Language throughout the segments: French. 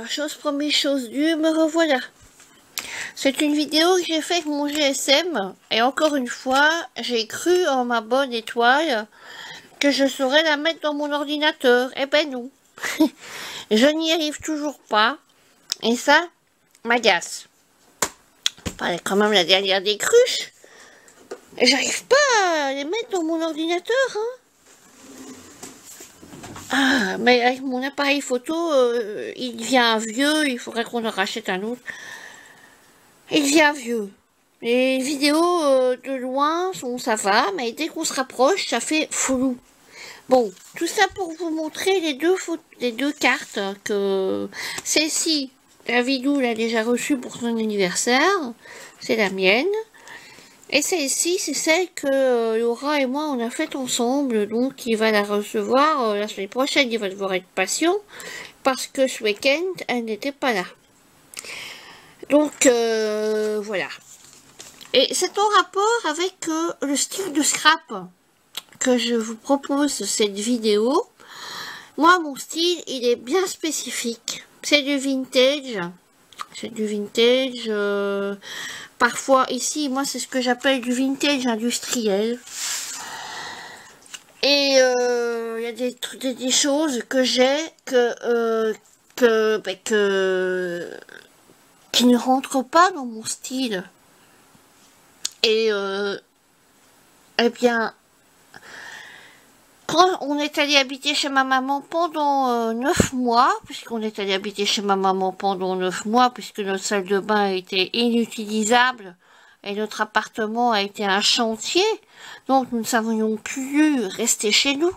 alors chose promise, chose due, me revoilà. C'est une vidéo que j'ai faite avec mon GSM, et encore une fois, j'ai cru en ma bonne étoile que je saurais la mettre dans mon ordinateur. Eh ben non. Je n'y arrive toujours pas, et ça m'agace. Pas quand même la dernière des cruches. J'arrive pas à les mettre dans mon ordinateur, hein. Ah, mais avec mon appareil photo, il devient vieux, il faudrait qu'on en rachète un autre. Il devient vieux. Les vidéos de loin, ça va, mais dès qu'on se rapproche, ça fait flou. Bon, tout ça pour vous montrer les deux cartes que celle-ci, la Vidou l'a déjà reçue pour son anniversaire, c'est la mienne. Et celle-ci, c'est celle que Laura et moi, on a faite ensemble. Donc, il va la recevoir la semaine prochaine. Il va devoir être patient. Parce que ce week-end, elle n'était pas là. Donc, voilà. Et c'est en rapport avec le style de scrap que je vous propose cette vidéo. Moi, mon style, il est bien spécifique. C'est du vintage. C'est du vintage... Parfois, ici, moi, c'est ce que j'appelle du vintage industriel. Et il y a des choses que j'ai qui ne rentrent pas dans mon style. Et, eh bien, quand on est allé habiter chez ma maman pendant 9 mois, puisqu'on est allé habiter chez ma maman pendant 9 mois, puisque notre salle de bain était inutilisable et notre appartement a été un chantier, donc nous ne savions plus rester chez nous,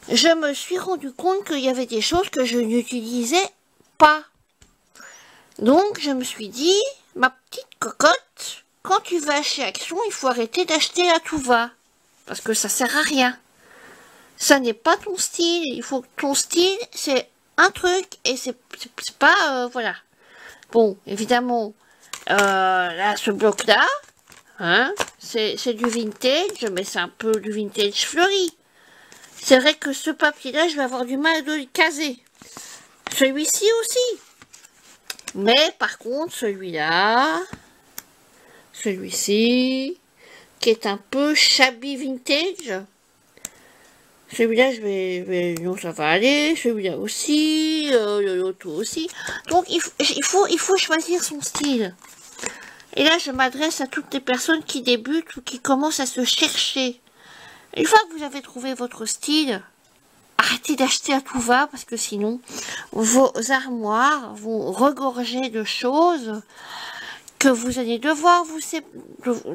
je me suis rendu compte qu'il y avait des choses que je n'utilisais pas. Donc je me suis dit, ma petite cocotte, quand tu vas chez Action, il faut arrêter d'acheter à tout va, parce que ça sert à rien. Ça n'est pas ton style, il faut que ton style, c'est un truc, et c'est pas, voilà. Bon, évidemment, là, ce bloc-là, hein, c'est du vintage, mais c'est un peu du vintage fleuri. C'est vrai que ce papier-là, je vais avoir du mal de le caser. Celui-ci aussi. Mais, par contre, celui-là, celui-ci, qui est un peu shabby vintage, celui-là, non, ça va aller. Celui-là aussi, l'autre aussi. Donc, il faut choisir son style. Et là, je m'adresse à toutes les personnes qui débutent ou qui commencent à se chercher. Une fois que vous avez trouvé votre style, arrêtez d'acheter à tout va, parce que sinon, vos armoires vont regorger de choses que vous allez devoir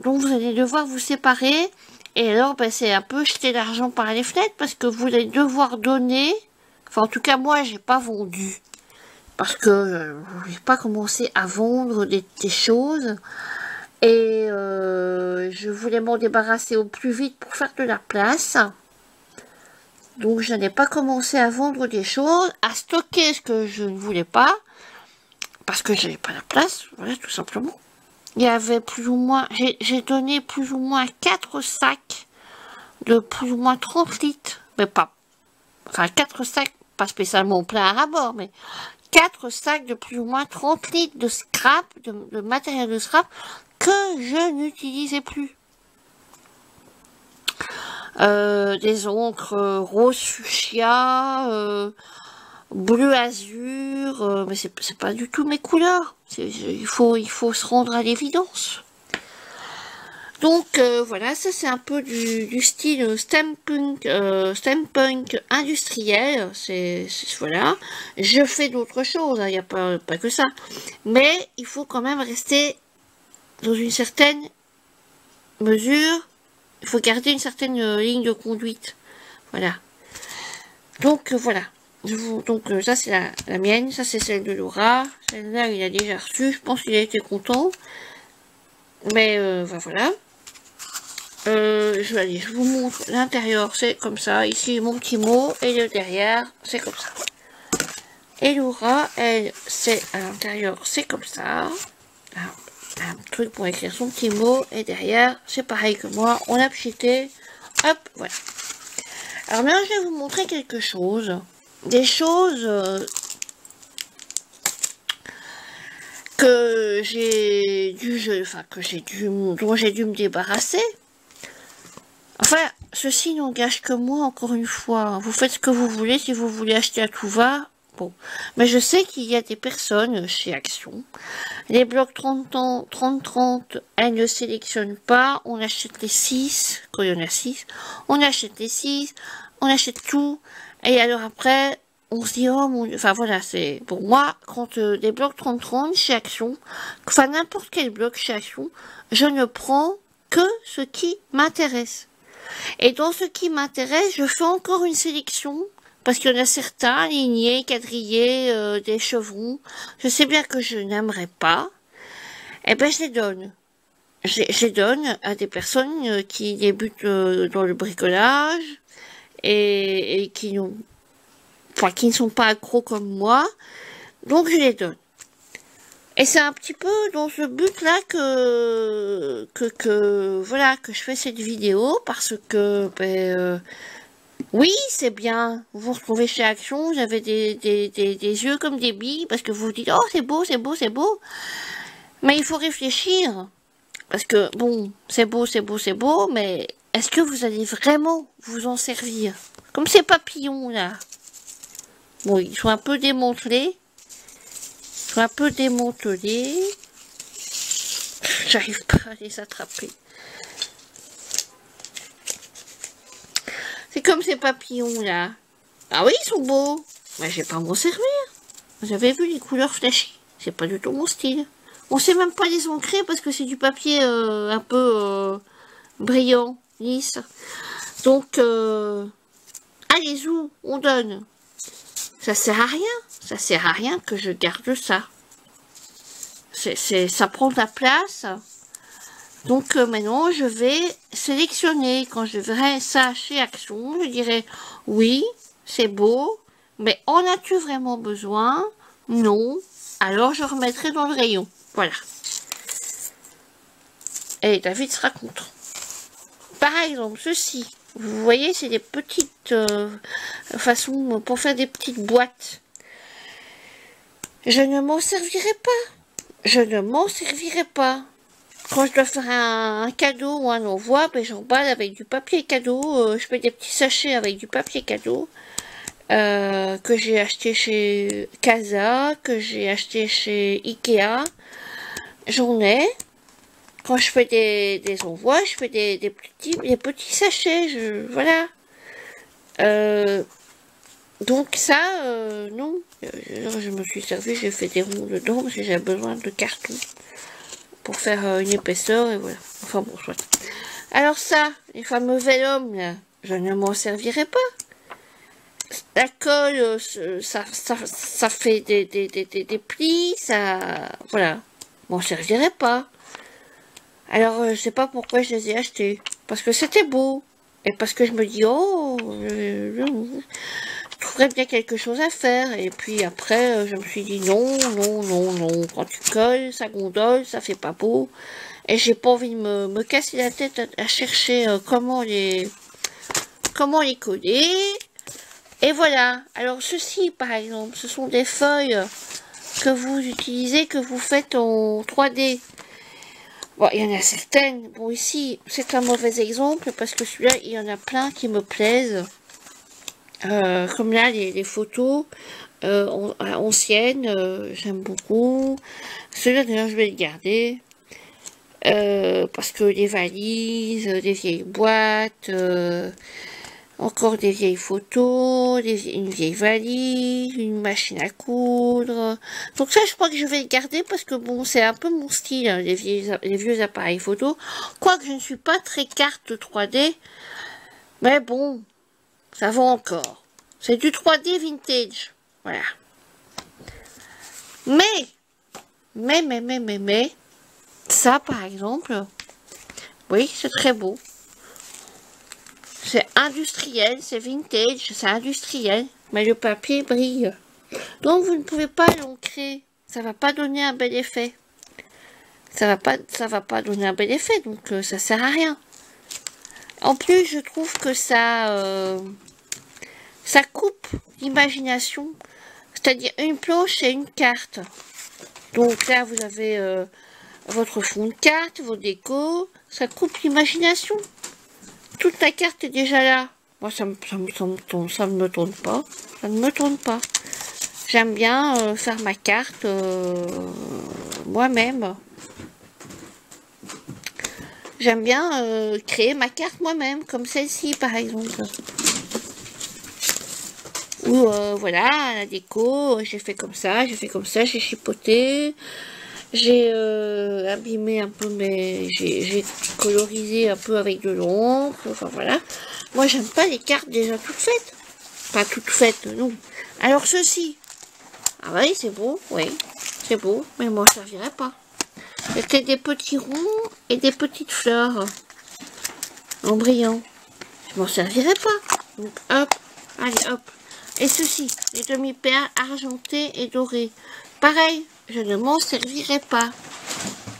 dont vous allez devoir vous séparer. Et alors, ben, c'est un peu jeter l'argent par les fenêtres parce que vous allez devoir donner. Enfin, en tout cas, moi, j'ai pas vendu. Parce que j'ai pas commencé à vendre des choses. Et je voulais m'en débarrasser au plus vite pour faire de la place. Donc, je n'ai pas commencé à vendre des choses, à stocker ce que je ne voulais pas. Parce que j'avais pas la place, voilà, tout simplement. Il y avait plus ou moins, j'ai donné plus ou moins 4 sacs de plus ou moins 30 litres, mais pas, enfin 4 sacs, pas spécialement plein à rabord, mais 4 sacs de plus ou moins 30 litres de scrap, de matériel de scrap, que je n'utilisais plus. Des encres rose fuchsia, bleu azur, mais c'est pas du tout mes couleurs. Il faut se rendre à l'évidence. Donc voilà, ça c'est un peu du style steampunk industriel. Voilà. Je fais d'autres choses, il n'y a pas que ça. Mais il faut quand même rester dans une certaine mesure. Il faut garder une certaine ligne de conduite. Voilà. Donc voilà. Donc ça c'est la mienne, ça c'est celle de Laura. Celle-là il a déjà reçu, je pense qu'il a été content. Mais voilà. Je vous montre l'intérieur, c'est comme ça. Ici mon petit mot et le derrière, c'est comme ça. Et Laura, elle, c'est à l'intérieur, c'est comme ça. Un truc pour écrire son petit mot et derrière, c'est pareil que moi. On a pchité, hop, voilà. Alors maintenant, je vais vous montrer quelque chose. Des choses dont j'ai dû me débarrasser. Enfin, ceci n'engage que moi, encore une fois. Vous faites ce que vous voulez, si vous voulez acheter à tout va. Bon. Mais je sais qu'il y a des personnes chez Action. Les blocs 30-30, elles ne sélectionnent pas. On achète les 6, quand il y en a 6. On achète les 6, on achète tout. Et alors après, on se dit, oh mon Dieu. Enfin voilà, c'est pour moi, quand des blocs 30-30 chez Action, enfin n'importe quel bloc chez Action, je ne prends que ce qui m'intéresse. Et dans ce qui m'intéresse, je fais encore une sélection, parce qu'il y en a certains, lignés, quadrillés, des chevrons, je sais bien que je n'aimerais pas, et ben je les donne. Je les donne à des personnes qui débutent dans le bricolage, et qui n'ont, enfin, qui ne sont pas accros comme moi, donc je les donne. Et c'est un petit peu dans ce but-là voilà, que je fais cette vidéo, parce que, oui, c'est bien. Vous vous retrouvez chez Action, vous avez des yeux comme des billes, parce que vous vous dites, oh, c'est beau, c'est beau, c'est beau. Mais il faut réfléchir. Parce que, bon, c'est beau, c'est beau, c'est beau, mais est-ce que vous allez vraiment vous en servir? Comme ces papillons, là. Bon, ils sont un peu démantelés. J'arrive pas à les attraper. C'est comme ces papillons là. Ah oui, ils sont beaux. Mais je vais pas m'en servir. Vous avez vu les couleurs flashy? C'est pas du tout mon style. On sait même pas les ancrer parce que c'est du papier un peu brillant, lisse. Donc, allez où on donne. Ça sert à rien. Ça sert à rien que je garde ça. Ça prend de la place. Donc maintenant, je vais sélectionner. Quand je verrai ça chez Action, je dirai oui, c'est beau, mais en as-tu vraiment besoin? Non. Alors je remettrai dans le rayon. Voilà. Et David sera content. Par exemple, ceci. Vous voyez, c'est des petites façons pour faire des petites boîtes. Je ne m'en servirai pas. Je ne m'en servirai pas. Quand je dois faire un cadeau ou un envoi, ben j'emballe avec du papier cadeau. Je fais des petits sachets avec du papier cadeau que j'ai acheté chez Casa, que j'ai acheté chez Ikea. J'en ai. Quand je fais des envois, je fais des petits sachets. Voilà. Donc ça, non. Je me suis servi, j'ai fait des ronds dedans parce que j'avais besoin de carton pour faire une épaisseur et voilà. Enfin bon, soit. Alors ça, les fameux vélums là, je ne m'en servirai pas. La colle, ça fait des plis, ça, voilà. M'en servirai pas. Alors je sais pas pourquoi je les ai achetés, parce que c'était beau et parce que je me dis oh. Je trouverais bien quelque chose à faire. Et puis après, je me suis dit non. Quand tu colles, ça gondole, ça fait pas beau. Et j'ai pas envie de me casser la tête à chercher comment les coller. Et voilà. Alors ceci, par exemple, ce sont des feuilles que vous utilisez, que vous faites en 3D. Bon, il y en a certaines. Bon, ici, c'est un mauvais exemple parce que celui-là, il y en a plein qui me plaisent. Comme là, les photos anciennes, j'aime beaucoup. Celui-là, d'ailleurs, je vais le garder. Parce que les valises, des vieilles boîtes, encore des vieilles photos, une vieille valise, une machine à coudre. Donc ça, je crois que je vais le garder parce que bon, c'est un peu mon style, hein, les vieux appareils photo. Quoique je ne suis pas très carte 3D, mais bon, ça va encore. C'est du 3D vintage. Voilà. Mais, ça, par exemple, oui, c'est très beau. C'est industriel, c'est vintage, c'est industriel. Mais le papier brille. Donc, vous ne pouvez pas l'ancrer. Ça va pas donner un bel effet. Ça va pas donner un bel effet, donc ça sert à rien. En plus, je trouve que ça coupe l'imagination. C'est-à-dire une planche et une carte. Donc là, vous avez votre fond de carte, vos décos. Ça coupe l'imagination. Toute la carte est déjà là. Moi, ça ne me tourne pas. Ça ne me tourne pas. J'aime bien faire ma carte moi-même. J'aime bien créer ma carte moi-même, comme celle-ci, par exemple. Ou voilà, la déco, j'ai fait comme ça, j'ai chipoté. J'ai abîmé un peu j'ai colorisé un peu avec de l'encre, enfin voilà. Moi j'aime pas les cartes déjà toutes faites. Pas toutes faites, non. Alors ceci. Ah oui, c'est beau, oui. C'est beau, mais moi ça servirait pas. C'était des petits ronds et des petites fleurs. En brillant. Je m'en servirais pas. Donc hop, allez hop. Et ceci, les demi-perles argentées et dorées. Pareil, je ne m'en servirai pas.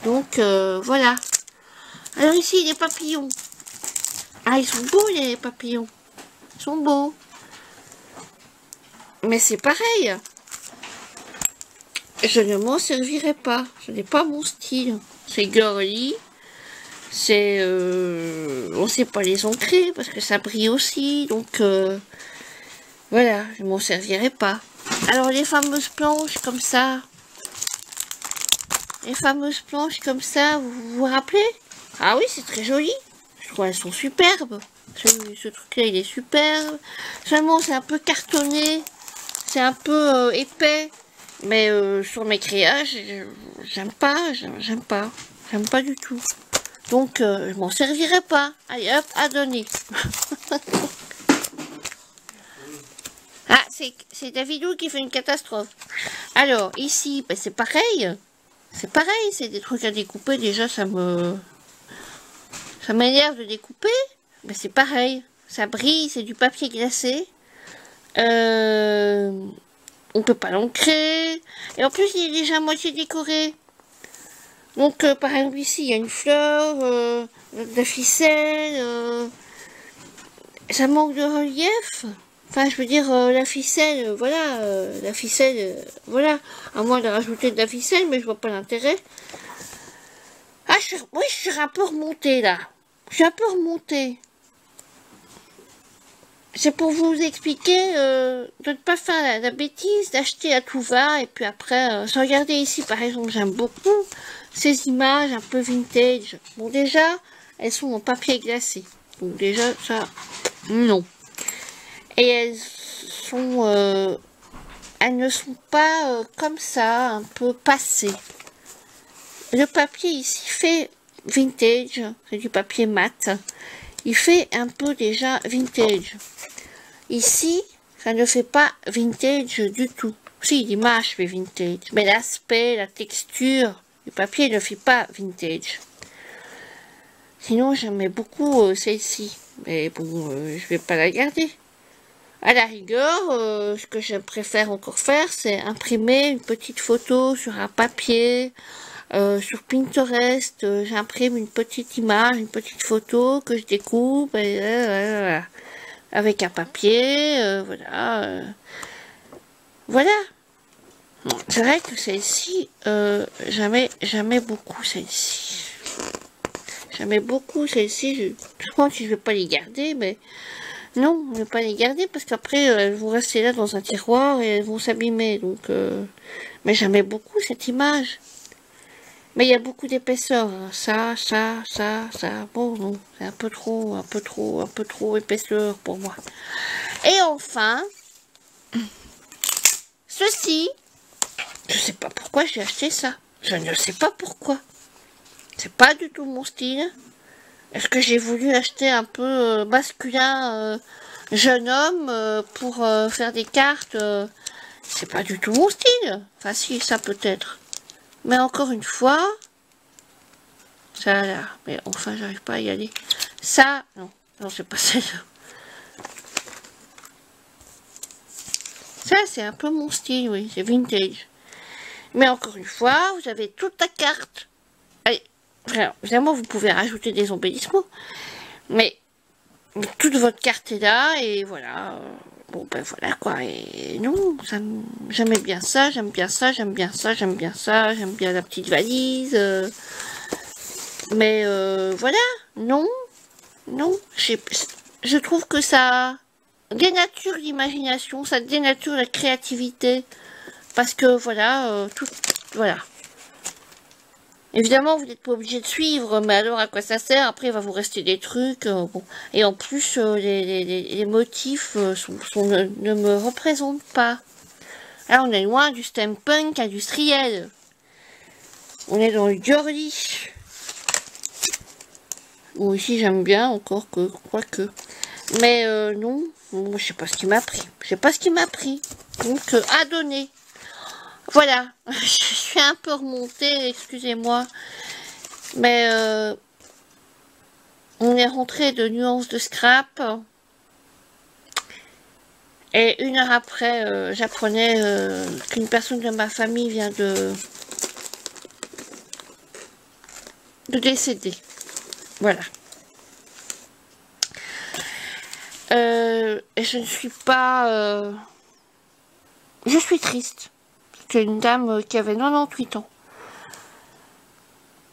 Donc, voilà. Alors ici, les papillons. Ah, ils sont beaux, les papillons. Ils sont beaux. Mais c'est pareil. Je ne m'en servirai pas. Ce n'est pas mon style. C'est girly. C'est... on ne sait pas les ancrer parce que ça brille aussi. Donc, voilà, je m'en servirai pas. Alors, les fameuses planches comme ça. Les fameuses planches comme ça, vous vous rappelez? Ah oui, c'est très joli. Je trouve elles sont superbes. Ce truc-là, il est superbe. Seulement, c'est un peu cartonné. C'est un peu épais. Mais sur mes créages, j'aime pas. J'aime pas. J'aime pas du tout. Donc, je m'en servirai pas. Allez, hop, à donner. Ah, c'est Davidou qui fait une catastrophe. Alors, ici, ben, c'est pareil. C'est pareil, c'est des trucs à découper. Déjà, ça m'énerve de découper. Mais c'est pareil. Ça brille, c'est du papier glacé. On peut pas l'ancrer. Et en plus, il est déjà à moitié décoré. Donc, par exemple, ici, il y a une fleur, de la ficelle. Ça manque de relief. Enfin, je veux dire, la ficelle, voilà, la ficelle, voilà. À moins de rajouter de la ficelle, mais je vois pas l'intérêt. Ah, oui, je suis un peu remontée, là. Je suis un peu remontée. C'est pour vous expliquer de ne pas faire la bêtise d'acheter à tout va. Et puis après, regardez ici, par exemple, j'aime beaucoup ces images un peu vintage. Bon, déjà, elles sont en papier glacé. Donc déjà, ça, non. Et elles ne sont pas comme ça, un peu passées. Le papier ici fait vintage, c'est du papier mat. Il fait un peu déjà vintage. Ici, ça ne fait pas vintage du tout. Si, l'image fait vintage, mais l'aspect, la texture du papier ne fait pas vintage. Sinon, j'aimais beaucoup celle-ci. Mais bon, je vais pas la garder. À la rigueur, ce que je préfère encore faire, c'est imprimer une petite photo sur un papier, sur Pinterest. J'imprime une petite image, une petite photo que je découpe avec un papier, voilà. Voilà. C'est vrai que celle-ci, j'aimais beaucoup celle-ci. J'aimais beaucoup celle-ci. Je pense que je vais pas les garder, mais non, je ne vais pas les garder parce qu'après, elles vont rester là dans un tiroir et elles vont s'abîmer. Donc, mais j'aimais beaucoup cette image. Mais il y a beaucoup d'épaisseur. Hein. Ça. Bon, non, c'est un peu trop épaisseur pour moi. Et enfin, ceci. Je sais pas pourquoi j'ai acheté ça. Je ne sais pas pourquoi. C'est pas du tout mon style. Est-ce que j'ai voulu acheter un peu masculin, jeune homme, pour faire des cartes c'est pas du tout mon style. Enfin si, ça peut-être. Mais encore une fois, ça là. Mais enfin, j'arrive pas à y aller. Ça, non, c'est pas celle-là. Ça, c'est un peu mon style, oui, c'est vintage. Mais encore une fois, vous avez toute la carte. Allez, évidemment, vous pouvez rajouter des embellissements. Mais toute votre carte est là, et voilà. Bon, ben voilà quoi, et non, j'aimais bien ça, j'aime bien ça, j'aime bien ça, j'aime bien ça, j'aime bien la petite valise, mais voilà, non, non, je trouve que ça dénature l'imagination, ça dénature la créativité, parce que voilà, voilà. Évidemment, vous n'êtes pas obligé de suivre, mais alors à quoi ça sert? Après, il va vous rester des trucs. Bon. Et en plus, les motifs ne me représentent pas. Là, on est loin du steampunk industriel. On est dans le girly. Moi aussi, j'aime bien, encore que, quoique. Mais non, bon, je sais pas ce qui m'a pris. Je sais pas ce qui m'a pris. Donc, à donner. Voilà, je suis un peu remontée, excusez-moi. Mais on est rentré de nuances de scrap. Et 1 heure après, j'apprenais qu'une personne de ma famille vient de décéder. Voilà. Et je ne suis pas... je suis triste. C'est une dame qui avait 98 ans.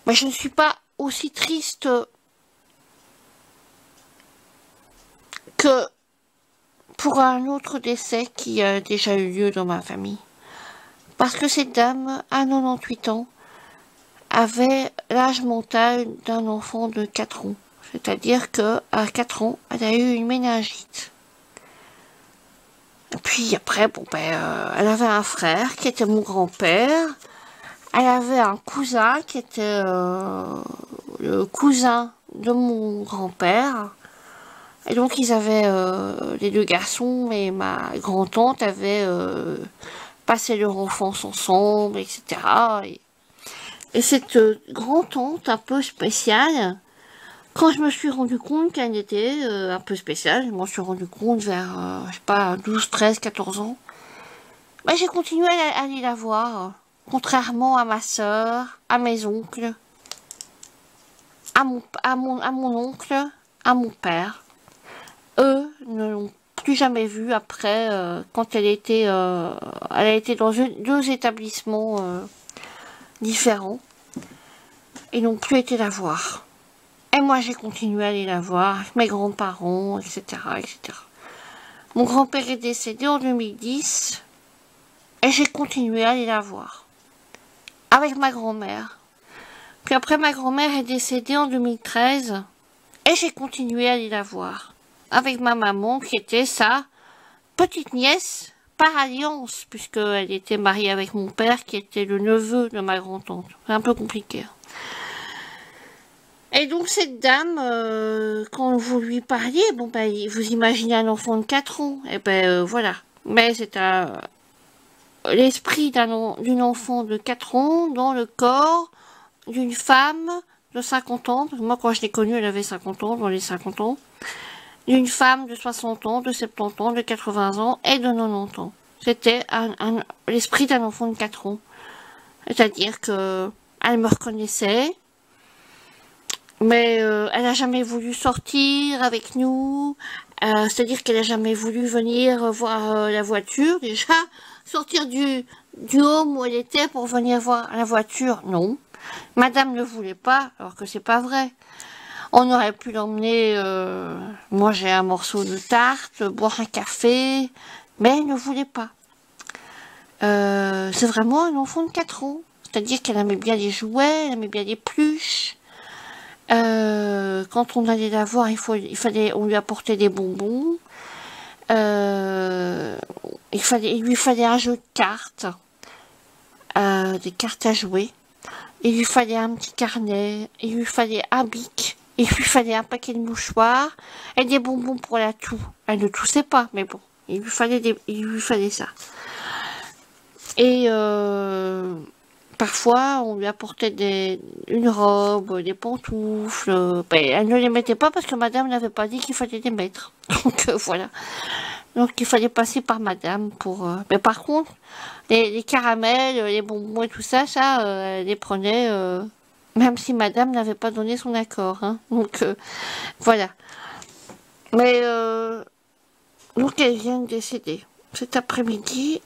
Mais je ne suis pas aussi triste que pour un autre décès qui a déjà eu lieu dans ma famille. Parce que cette dame, à 98 ans, avait l'âge mental d'un enfant de 4 ans. C'est-à-dire qu'à 4 ans, elle a eu une méningite. Et puis après, bon ben, elle avait un frère qui était mon grand-père. Elle avait un cousin qui était le cousin de mon grand-père. Et donc ils avaient, les 2 garçons et ma grand-tante avaient passé leur enfance ensemble, etc. Et cette grand-tante un peu spéciale, quand je me suis rendu compte qu'elle était un peu spéciale, je m'en suis rendu compte vers, je sais pas, 12, 13, 14 ans, ben, j'ai continué à aller la voir, contrairement à ma soeur, à mes oncles, à mon oncle, à mon père. Eux ne l'ont plus jamais vue après, quand elle a été dans 2 établissements différents. Ils n'ont plus été la voir. Et moi, j'ai continué à aller la voir avec mes grands-parents, etc., etc. Mon grand-père est décédé en 2010 et j'ai continué à aller la voir avec ma grand-mère. Puis après, ma grand-mère est décédée en 2013 et j'ai continué à aller la voir avec ma maman qui était sa petite nièce par alliance, puisqu'elle était mariée avec mon père qui était le neveu de ma grand-tante. C'est un peu compliqué. Et donc cette dame, quand vous lui parliez, bon ben vous imaginez un enfant de 4 ans, et ben voilà. Mais c'est l'esprit d'une enfant de 4 ans dans le corps d'une femme de 50 ans. Moi quand je l'ai connue, elle avait 50 ans, dans les 50 ans. D'une femme de 60 ans, de 70 ans, de 80 ans et de 90 ans. C'était l'esprit d'un enfant de 4 ans. C'est-à-dire que elle me reconnaissait. Mais elle n'a jamais voulu sortir avec nous, c'est-à-dire qu'elle n'a jamais voulu venir voir la voiture, déjà, sortir du home où elle était pour venir voir la voiture, non. Madame ne voulait pas, alors que c'est pas vrai. On aurait pu l'emmener manger un morceau de tarte, boire un café, mais elle ne voulait pas. C'est vraiment un enfant de 4 ans, c'est-à-dire qu'elle aimait bien les jouets, elle aimait bien les pluches. Quand on allait la voir, on lui apportait des bonbons. Il lui fallait un jeu de cartes, des cartes à jouer. Il lui fallait un petit carnet. Il lui fallait un bic. Il lui fallait un paquet de mouchoirs et des bonbons pour la toux. Elle ne toussait pas, mais bon, il lui fallait ça. Et parfois, on lui apportait une robe, des pantoufles. Ben, elle ne les mettait pas parce que madame n'avait pas dit qu'il fallait les mettre. Donc, voilà. Donc, il fallait passer par madame pour... Mais par contre, les caramels, les bonbons et tout ça, elle les prenait... même si madame n'avait pas donné son accord. Hein. Donc, voilà. Mais... Donc elle vient de décéder cet après-midi,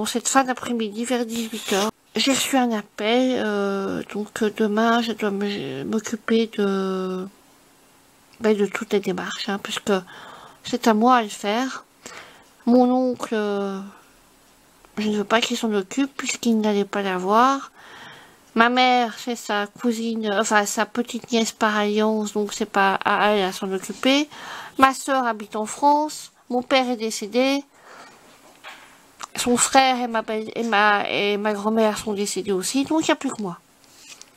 cette fin d'après-midi vers 18h. J'ai reçu un appel, donc demain je dois m'occuper de toutes les démarches, hein, parce que c'est à moi à le faire. Mon oncle, je ne veux pas qu'il s'en occupe puisqu'il n'allait pas l'avoir. Ma mère, c'est sa cousine, enfin sa petite nièce par alliance, donc c'est pas à elle à s'en occuper. Ma soeur habite en France, mon père est décédé, son frère et ma grand-mère sont décédés aussi, donc il n'y a plus que moi.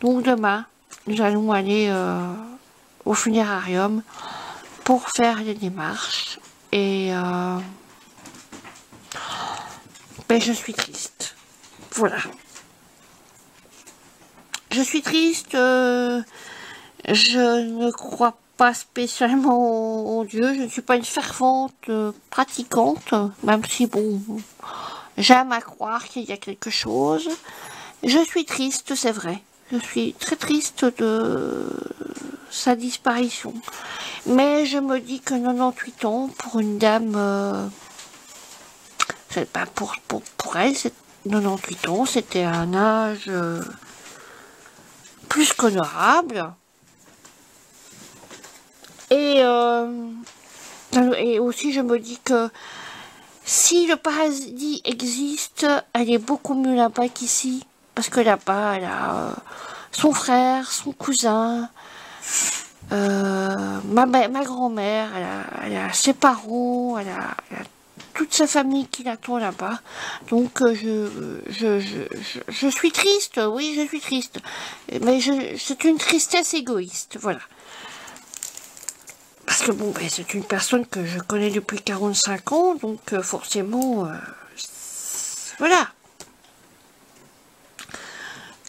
Donc demain, nous allons aller au funérarium pour faire les démarches et je suis triste. Voilà. Je suis triste, je ne crois pas spécialement en Dieu, je ne suis pas une fervente pratiquante, même si bon, j'aime à croire qu'il y a quelque chose. Je suis triste, c'est vrai, je suis très triste de sa disparition. Mais je me dis que 98 ans, pour une dame, pour elle, 98 ans, c'était un âge plus qu'honorable. Et aussi je me dis que si le paradis existe, elle est beaucoup mieux là-bas qu'ici. Parce que là-bas, elle a son frère, son cousin, ma grand-mère, elle a ses parents, elle a toute sa famille qui l'attend là-bas. Donc je suis triste, oui, je suis triste. Mais c'est une tristesse égoïste, voilà. Parce que bon, ben, c'est une personne que je connais depuis 45 ans, donc forcément, voilà.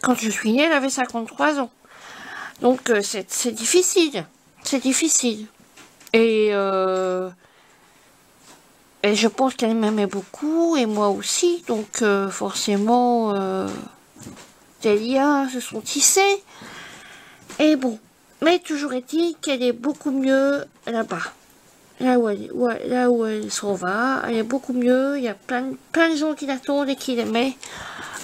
Quand je suis née, elle avait 53 ans. Donc c'est difficile, c'est difficile. Et je pense qu'elle m'aimait beaucoup, et moi aussi, donc forcément, des liens se sont tissés. Et bon, mais toujours est-il qu'elle est beaucoup mieux là-bas. Là où elle s'en va, elle est beaucoup mieux. Il y a plein de gens qui l'attendent et qui l'aimaient.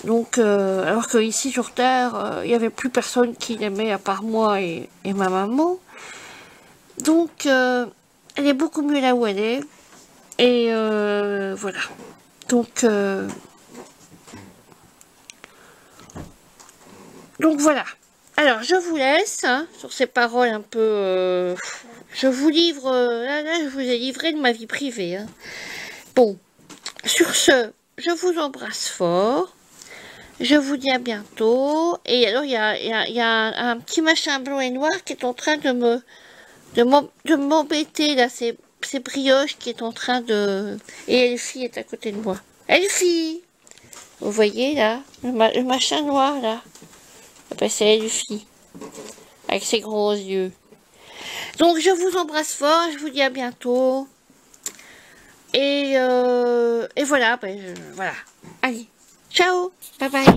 Donc, alors qu'ici sur Terre, il n'y avait plus personne qui l'aimait à part moi et ma maman. Donc, elle est beaucoup mieux là où elle est. Et voilà. Donc voilà. Alors, je vous laisse, hein, sur ces paroles un peu... je vous livre... là, je vous ai livré de ma vie privée. Hein. Bon, sur ce, je vous embrasse fort. Je vous dis à bientôt. Et alors, il y a un petit machin blanc et noir qui est en train de m'embêter, là. C'est Brioche qui est en train de... Et Elfie est à côté de moi. Elfie! Vous voyez, là, le machin noir, là. Ben, c'est Elfie, avec ses gros yeux. Donc, je vous embrasse fort, je vous dis à bientôt. Et voilà, voilà. Allez, ciao, bye bye.